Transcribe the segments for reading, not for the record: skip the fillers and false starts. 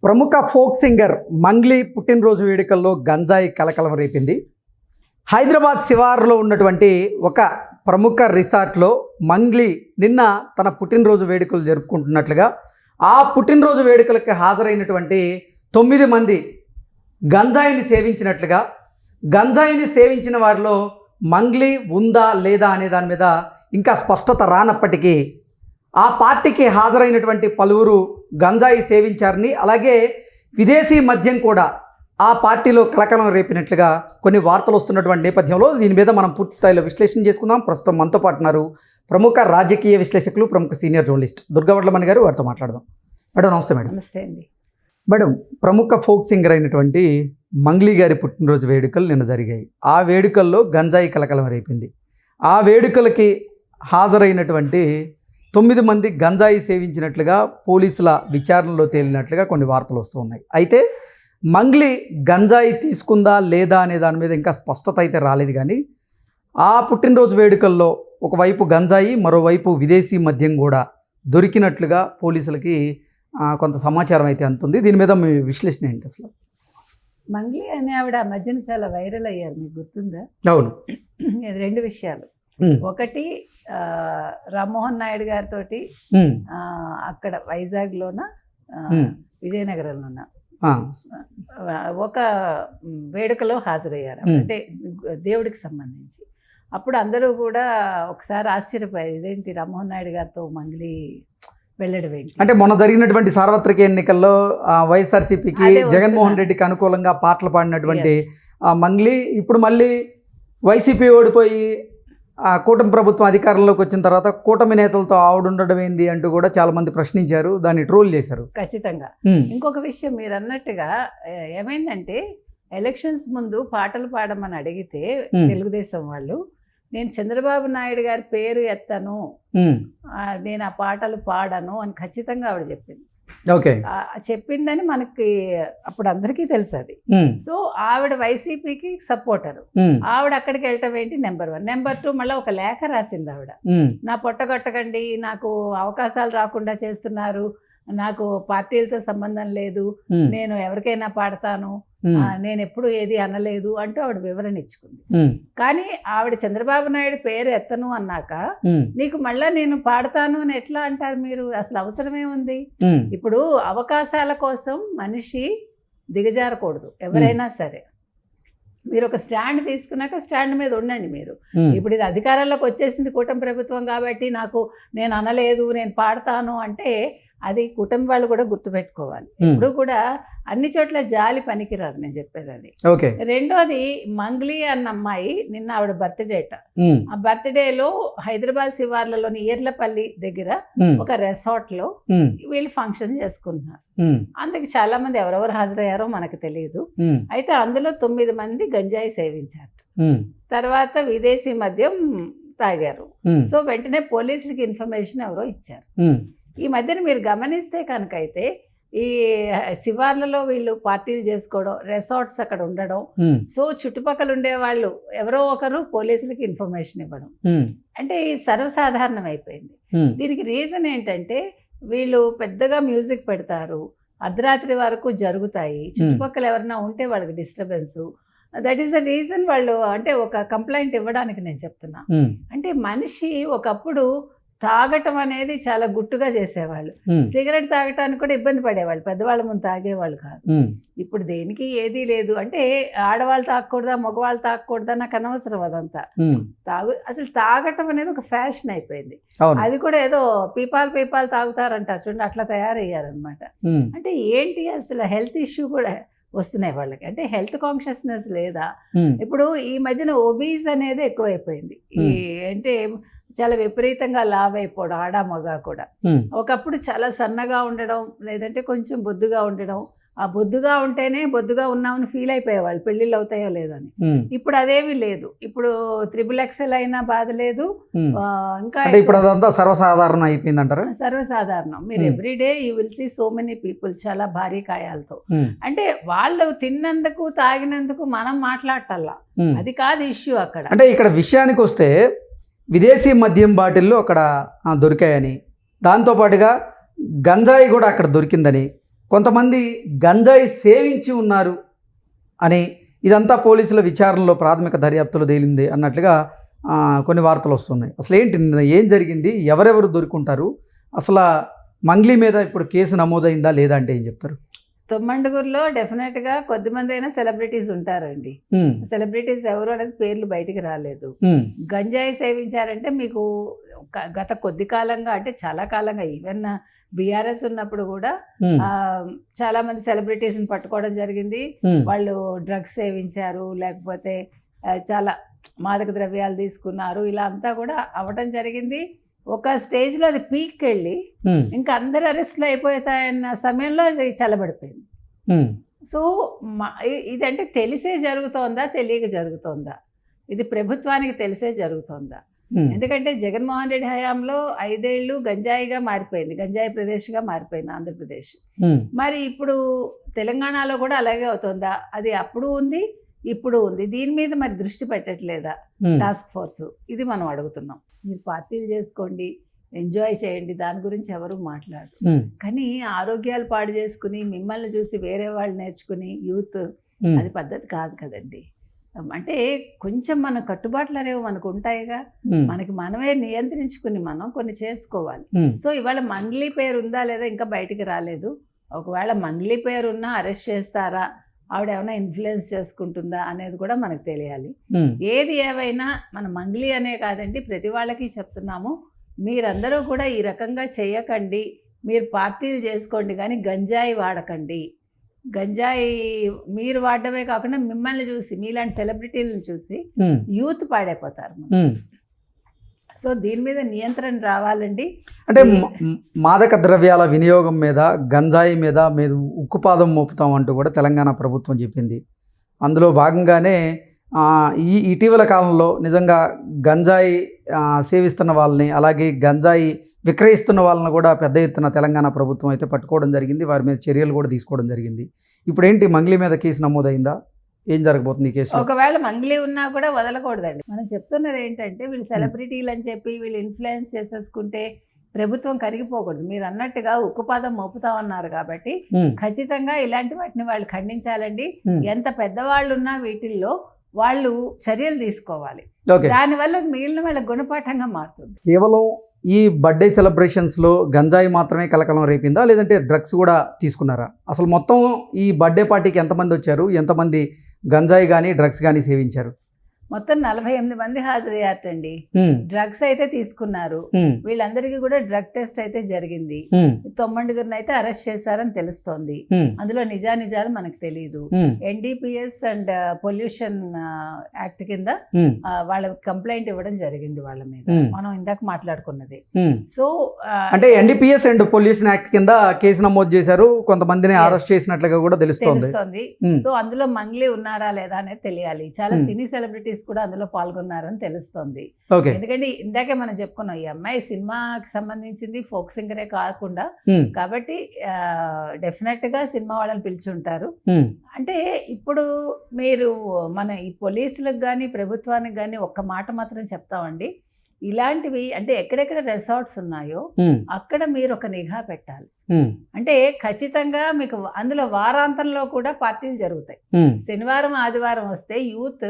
ప్రముఖ folk singer Mangli పుట్టినరోజు వేడుకల్లో గంజాయి కలకలం రేపింది. హైదరాబాద్ శివారులో ఉన్నటువంటి ఒక ప్రముఖ రిసార్ట్లో మంగ్లీ నిన్న తన పుట్టినరోజు వేడుకలు జరుపుకుంటున్నట్లుగా ఆ పుట్టినరోజు వేడుకలకు హాజరైనటువంటి 9 మంది గంజాయిని సేవించినట్లుగా, గంజాయిని సేవించిన వారిలో మంగ్లీ ఉందా లేదా అనే దాని మీద ఇంకా స్పష్టత రానప్పటికీ ఆ పార్టీకి హాజరైనటువంటి పలువురు గంజాయి సేవించారని, అలాగే విదేశీ మద్యం కూడా ఆ పార్టీలో కలకలం రేపినట్లుగా కొన్ని వార్తలు వస్తున్నటువంటి నేపథ్యంలో దీని మీద మనం పూర్తి స్థాయిలో విశ్లేషణ చేసుకుందాం. ప్రస్తుతం మనతో పాటు ఉన్నారు ప్రముఖ రాజకీయ విశ్లేషకులు, ప్రముఖ సీనియర్ జర్నలిస్ట్ దుర్గావడ్లమణి గారు. వారితో మాట్లాడదాం. మేడం నమస్తే. మేడం నమస్తే అండి. మేడం, ప్రముఖ ఫోక్ సింగర్ అయినటువంటి మంగ్లీ గారి పుట్టినరోజు వేడుకలు నిన్న జరిగాయి. ఆ వేడుకల్లో గంజాయి కలకలం రేపింది. ఆ వేడుకలకి హాజరైనటువంటి 9 మంది గంజాయి సేవించినట్లుగా పోలీసుల విచారణలో తేలినట్లుగా కొన్ని వార్తలు వస్తూ ఉన్నాయి. అయితే మంగ్లీ గంజాయి తీసుకుందా లేదా అనే దాని మీద ఇంకా స్పష్టత అయితే రాలేదు. కానీ ఆ పుట్టినరోజు వేడుకల్లో ఒకవైపు గంజాయి, మరోవైపు విదేశీ మద్యం కూడా దొరికినట్లుగా పోలీసులకి కొంత సమాచారం అయితే అందుతుంది. దీని మీద మీ విశ్లేషణ ఏంటి అసలు? మంగ్లీ అనే ఆవిడ ఆ మధ్యన చాలా వైరల్ అయ్యారు, మీకు గుర్తుందా? అవును. ఇది 2 విషయాలు. ఒకటి, రామ్మోహన్ నాయుడు గారితో అక్కడ వైజాగ్లోన విజయనగరంలోన ఒక వేడుకలో హాజరయ్యారు, అంటే దేవుడికి సంబంధించి. అప్పుడు అందరూ కూడా ఒకసారి ఆశ్చర్యపోయారు, ఇదేంటి రామ్మోహన్ నాయుడు గారితో మంగ్లీ వెళ్ళడం ఏంటి. అంటే మొన్న జరిగినటువంటి సార్వత్రిక ఎన్నికల్లో వైఎస్ఆర్సీపీకి జగన్మోహన్ రెడ్డికి అనుకూలంగా పాటలు పాడినటువంటి మంగ్లీ ఇప్పుడు మళ్ళీ వైసీపీ ఓడిపోయి కూటమి ప్రభుత్వం అధికారంలోకి వచ్చిన తర్వాత కూటమి నేతలతో ఆవిడ ఉండడం ఏంది అంటూ కూడా చాలా మంది ప్రశ్నించారు, దాన్ని ట్రోల్ చేశారు. ఖచ్చితంగా. ఇంకొక విషయం, మీరు అన్నట్టుగా ఏమైందంటే ఎలక్షన్స్ ముందు పాటలు పాడమని అడిగితే తెలుగుదేశం వాళ్ళు, నేను చంద్రబాబు నాయుడు గారి పేరు ఎత్తను, నేను ఆ పాటలు పాడను అని ఖచ్చితంగా ఆవిడ చెప్పింది. ఓకే, చెప్పిందని మనకి అప్పుడు అందరికీ తెలుసు అది. సో ఆవిడ వైసీపీకి సపోర్టరు. ఆవిడ అక్కడికి వెళ్ళటం ఏంటి నెంబర్ 1. నెంబర్ 2, మళ్ళీ ఒక లేఖ రాసింది ఆవిడ. నా పొట్టగొట్టకండి, నాకు అవకాశాలు రాకుండా చేస్తున్నారు, నాకు పార్టీలతో సంబంధం లేదు, నేను ఎవరికైనా పాడతాను, నేను ఎప్పుడు ఏది అనలేదు అంటూ ఆవిడ వివరణ ఇచ్చుకుంది. కానీ ఆవిడ చంద్రబాబు నాయుడు పేరు ఎత్తను అన్నాక నీకు మళ్ళా నేను పాడతాను అని ఎట్లా అంటారు మీరు? అసలు అవసరమే ఉంది? ఇప్పుడు అవకాశాల కోసం మనిషి దిగజారకూడదు ఎవరైనా సరే. మీరు ఒక స్టాండ్ తీసుకున్నాక స్టాండ్ మీద ఉండండి మీరు. ఇప్పుడు ఇది అధికారంలోకి వచ్చేసింది కూటమి ప్రభుత్వం కాబట్టి నేను అనలేదు, నేను పాడతాను అంటే అది కుటుంబ వాళ్ళు కూడా గుర్తుపెట్టుకోవాలి. ఇప్పుడు కూడా అన్ని చోట్ల జాలి పనికిరాదు, నేను చెప్పేది అది. రెండోది, మంగ్లీ అన్న అమ్మాయి నిన్న ఆవిడ బర్త్డేట. ఆ బర్త్డేలో హైదరాబాద్ శివార్లలోని ఈర్లపల్లి దగ్గర ఒక రెసార్ట్లో వీళ్ళు ఫంక్షన్ చేసుకుంటున్నారు. అందుకు చాలా మంది ఎవరెవరు హాజరయ్యారో మనకు తెలియదు. అయితే అందులో 9 మంది గంజాయి సేవించారు, తర్వాత విదేశీ మద్యం తాగారు. సో వెంటనే పోలీసులకి ఇన్ఫర్మేషన్ ఎవరో ఇచ్చారు. ఈ మధ్యన మీరు గమనిస్తే కనుక అయితే ఈ శివార్లలో వీళ్ళు పార్టీలు చేసుకోవడం, రెసార్ట్స్ అక్కడ ఉండడం, సో చుట్టుపక్కల ఉండే వాళ్ళు ఎవరో ఒకరు పోలీసులకి ఇన్ఫర్మేషన్ ఇవ్వడం అంటే సర్వసాధారణం అయిపోయింది. దీనికి రీజన్ ఏంటంటే వీళ్ళు పెద్దగా మ్యూజిక్ పెడతారు, అర్ధరాత్రి వరకు జరుగుతాయి, చుట్టుపక్కల ఎవరైనా ఉంటే వాళ్ళకి disturbance. That is the reason వాళ్ళు అంటే ఒక కంప్లైంట్ ఇవ్వడానికి నేను చెప్తున్నా. అంటే మనిషి ఒకప్పుడు తాగటం అనేది చాలా గుట్టుగా చేసేవాళ్ళు. సిగరెట్ తాగటానికి కూడా ఇబ్బంది పడేవాళ్ళు, పెద్దవాళ్ళ ముందు తాగేవాళ్ళు కాదు. ఇప్పుడు దేనికి ఏదీ లేదు, అంటే ఆడవాళ్ళు తాగకూడదా మగవాళ్ళు తాగకూడదా నాకు అనవసరం అదంతా. అసలు తాగటం అనేది ఒక ఫ్యాషన్ అయిపోయింది. అది కూడా ఏదో పీపాలు తాగుతారంటారు చూడండి, అట్లా తయారయ్యారనమాట. అంటే ఏంటి అసలు హెల్త్ ఇష్యూ కూడా వస్తున్నాయి వాళ్ళకి. అంటే హెల్త్ కాన్షియస్నెస్ లేదా? ఇప్పుడు ఈ మధ్యన ఒబీస్ అనేది ఎక్కువైపోయింది. అంటే చాలా విపరీతంగా లావ్ అయిపోవడం, ఆడ మగ కూడా. ఒకప్పుడు చాలా సన్నగా ఉండడం, లేదంటే కొంచెం బొద్దుగా ఉండడం. ఆ బొద్దుగా ఉంటేనే బొద్దుగా ఉన్నామని ఫీల్ అయిపోయేవాళ్ళు, పెళ్ళిళ్ళు అవుతాయో లేదని. ఇప్పుడు అదేమీ లేదు. ఇప్పుడు XXL అయినా బాధ లేదు. ఇంకా ఇప్పుడు అదంతా సర్వసాధారణం అయిపోయింది అంటారు. సర్వసాధారణం. మీరు everyday you will see so many people చాలా భారీ కాయాలతో. అంటే వాళ్ళు తిన్నందుకు తాగినందుకు మనం మాట్లాడటల్లా, అది కాదు ఇష్యూ అక్కడ. అంటే ఇక్కడ విషయానికి వస్తే విదేశీ మద్యం బాటిల్లో అక్కడ దొరికాయని, దాంతోపాటుగా గంజాయి కూడా అక్కడ దొరికిందని కొంతమంది గంజాయి సేవించి ఉన్నారు అని, ఇదంతా పోలీసుల విచారణలో ప్రాథమిక దర్యాప్తులో తేలింది అన్నట్లుగా కొన్ని వార్తలు వస్తున్నాయి. అసలు ఏంటి, ఏం జరిగింది, ఎవరెవరు దొరుకుంటారు, అసలు మంగ్లీ మీద ఇప్పుడు కేసు నమోదైందా లేదా అంటే ఏం చెప్తారు? తొమ్మండుగురులో డెఫినెట్గా కొద్దిమంది అయినా సెలబ్రిటీస్ ఉంటారండి. సెలబ్రిటీస్ ఎవరు అనేది పేర్లు బయటికి రాలేదు. గంజాయి సేవించారంటే మీకు గత కొద్ది కాలంగా, అంటే చాలా కాలంగా, ఈవెన్ బీఆర్ఎస్ ఉన్నప్పుడు కూడా చాలా మంది సెలబ్రిటీస్ని పట్టుకోవడం జరిగింది. వాళ్ళు డ్రగ్స్ సేవించారు, లేకపోతే చాలా మాదక ద్రవ్యాలు తీసుకున్నారు, ఇలా అంతా కూడా అవ్వటం జరిగింది. ఒక స్టేజ్లో అది పీక్ వెళ్ళి ఇంకా అందరు అరెస్ట్లు అయిపోతాయన్న సమయంలో అది చల్లబడిపోయింది. సో ఇదంటే తెలిసే జరుగుతోందా, తెలియక జరుగుతోందా? ఇది ప్రభుత్వానికి తెలిసే జరుగుతోందా? ఎందుకంటే జగన్మోహన్ రెడ్డి హయాంలో 5 ఏళ్ళు గంజాయిగా మారిపోయింది, గంజాయి ప్రదేశ్గా మారిపోయింది ఆంధ్రప్రదేశ్. మరి ఇప్పుడు తెలంగాణలో కూడా అలాగే అవుతుందా? అది అప్పుడు ఉంది, ఇప్పుడు ఉంది. దీని మీద మరి దృష్టి పెట్టట్లేదా టాస్క్ ఫోర్స్? ఇది మనం అడుగుతున్నాం. మీరు పార్టీలు చేసుకోండి, ఎంజాయ్ చేయండి, దాని గురించి ఎవరు మాట్లాడరు. కానీ ఆరోగ్యాలు పాడు చేసుకుని మిమ్మల్ని చూసి వేరే వాళ్ళు నేర్చుకుని యూత్, అది పద్ధతి కాదు కదండి. అంటే కొంచెం మన కట్టుబాట్లు అనేవి మనకు ఉంటాయిగా, మనకి మనమే నియంత్రించుకుని మనం కొన్ని చేసుకోవాలి. సో ఇవాళ మంగ్లీ పేరు ఉందా లేదా ఇంకా బయటికి రాలేదు. ఒకవేళ మంగ్లీ పేరు ఉన్నా అరెస్ట్ చేస్తారా, ఆవిడ ఏమైనా ఇన్ఫ్లుయెన్స్ చేసుకుంటుందా అనేది కూడా మనకు తెలియాలి. ఏది ఏవైనా మన మంగ్లీ అనే కాదండి, ప్రతి వాళ్ళకి చెప్తున్నాము, మీరందరూ కూడా ఈ రకంగా చేయకండి. మీరు పార్టీలు చేసుకోండి కానీ గంజాయి వాడకండి. గంజాయి మీరు వాడడమే కాకుండా మిమ్మల్ని చూసి, మీలాంటి సెలబ్రిటీలను చూసి యూత్ పాడైపోతారు. సో దీని మీద నియంత్రణ రావాలండి. అంటే మాదక ద్రవ్యాల వినియోగం మీద, గంజాయి మీద మీరు ఉక్కుపాదం మోపుతాం అంటూ కూడా తెలంగాణ ప్రభుత్వం చెప్పింది. అందులో భాగంగానే ఈ ఇటీవల కాలంలో నిజంగా గంజాయి సేవిస్తున్న వాళ్ళని, అలాగే గంజాయి విక్రయిస్తున్న వాళ్ళని కూడా పెద్ద ఎత్తున తెలంగాణ ప్రభుత్వం అయితే పట్టుకోవడం జరిగింది. వారి మీద చర్యలు కూడా తీసుకోవడం జరిగింది. ఇప్పుడు ఏంటి, మంగ్లీ మీద కేసు నమోదైందా? ఏం జరగబోతుంది ఈ కేసు? ఒకవేళ మంగ్లీ ఉన్నా కూడా వదలకూడదండి. మనం చెప్తున్నది ఏంటంటే, వీళ్ళు సెలబ్రిటీలు అని చెప్పి వీళ్ళు ఇన్ఫ్లుయెన్స్ చేసేసుకుంటే ప్రభుత్వం కరిగిపోకూడదు. మీరు అన్నట్టుగా ఉక్కుపాదం మోపుతామన్నారు కాబట్టి ఖచ్చితంగా ఇలాంటి వాటిని వాళ్ళు ఖండించాలండి. ఎంత పెద్దవాళ్ళు ఉన్నా వీటిల్లో వాళ్ళు చర్యలు తీసుకోవాలి. దానివల్ల మిగిలిన వాళ్ళ గుణపాఠంగా మారుతుంది. కేవలం ఈ బర్త్డే సెలబ్రేషన్స్లో గంజాయి మాత్రమే కలకలం రేపిందా, లేదంటే డ్రగ్స్ కూడా తీసుకున్నారా? అసలు మొత్తం ఈ బర్త్డే పార్టీకి ఎంతమంది వచ్చారు, ఎంతమంది గంజాయి కానీ డ్రగ్స్ కానీ సేవించారు? మొత్తం 48 మంది హాజరయ్యారటండి. డ్రగ్స్ అయితే తీసుకున్నారు. వీళ్ళందరికీ కూడా డ్రగ్ టెస్ట్ అయితే జరిగింది. 9 అయితే అరెస్ట్ చేశారని తెలుస్తోంది. అందులో నిజానిజాలు మనకు తెలియదు. NDPS అండ్ పొల్యూషన్ యాక్ట్ కింద వాళ్ళ కంప్లైంట్ ఇవ్వడం జరిగింది వాళ్ళ మీద, మనం ఇందాక మాట్లాడుకున్నది. సో అంటే NDPS అండ్ పొల్యూషన్ యాక్ట్ కింద కేసు నమోదు చేశారు, కొంతమందిని అరెస్ట్ చేసినట్లుగా కూడా తెలుస్తోంది. సో అందులో మంగ్లీ ఉన్నారా లేదా అనేది తెలియాలి. చాలా సినీ సెలబ్రిటీస్ కూడా అందులో పాల్గొన్నారని తెలుస్తుంది. ఎందుకంటే ఇందాకే మనం చెప్పుకున్నాం, ఈ అమ్మాయి సినిమాకి సంబంధించింది, ఫోక్ సింగరే కాకుండా, కాబట్టి డెఫినెట్ గా సినిమా వాళ్ళని పిలిచుంటారు. అంటే ఇప్పుడు మీరు మన ఈ పోలీసులకు కానీ ప్రభుత్వానికి కానీ ఒక్క మాట మాత్రం చెప్తామండి, ఇలాంటివి అంటే ఎక్కడెక్కడ రిసార్ట్స్ ఉన్నాయో అక్కడ మీరు ఒక నిఘా పెట్టాలి. అంటే ఖచ్చితంగా మీకు అందులో వారాంతంలో కూడా పార్టీలు జరుగుతాయి. శనివారం ఆదివారం వస్తే యూత్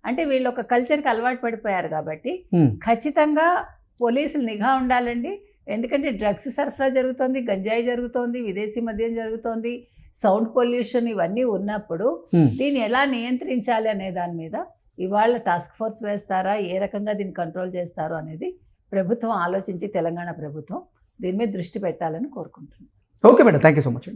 అంటే వీళ్ళు ఒక కల్చర్కి అలవాటు పడిపోయారు కాబట్టి ఖచ్చితంగా పోలీసులు నిఘా ఉండాలండి. ఎందుకంటే డ్రగ్స్ సరఫరా జరుగుతోంది, గంజాయి జరుగుతోంది, విదేశీ మద్యం జరుగుతోంది, సౌండ్ పొల్యూషన్, ఇవన్నీ ఉన్నప్పుడు దీన్ని ఎలా నియంత్రించాలి అనే దాని మీద ఇవాళ టాస్క్ ఫోర్స్ వేస్తారా, ఏ రకంగా దీన్ని కంట్రోల్ చేస్తారో అనేది ప్రభుత్వం ఆలోచించి, తెలంగాణ ప్రభుత్వం దీని మీద దృష్టి పెట్టాలని కోరుకుంటున్నాను. Okay madam, thank you so much.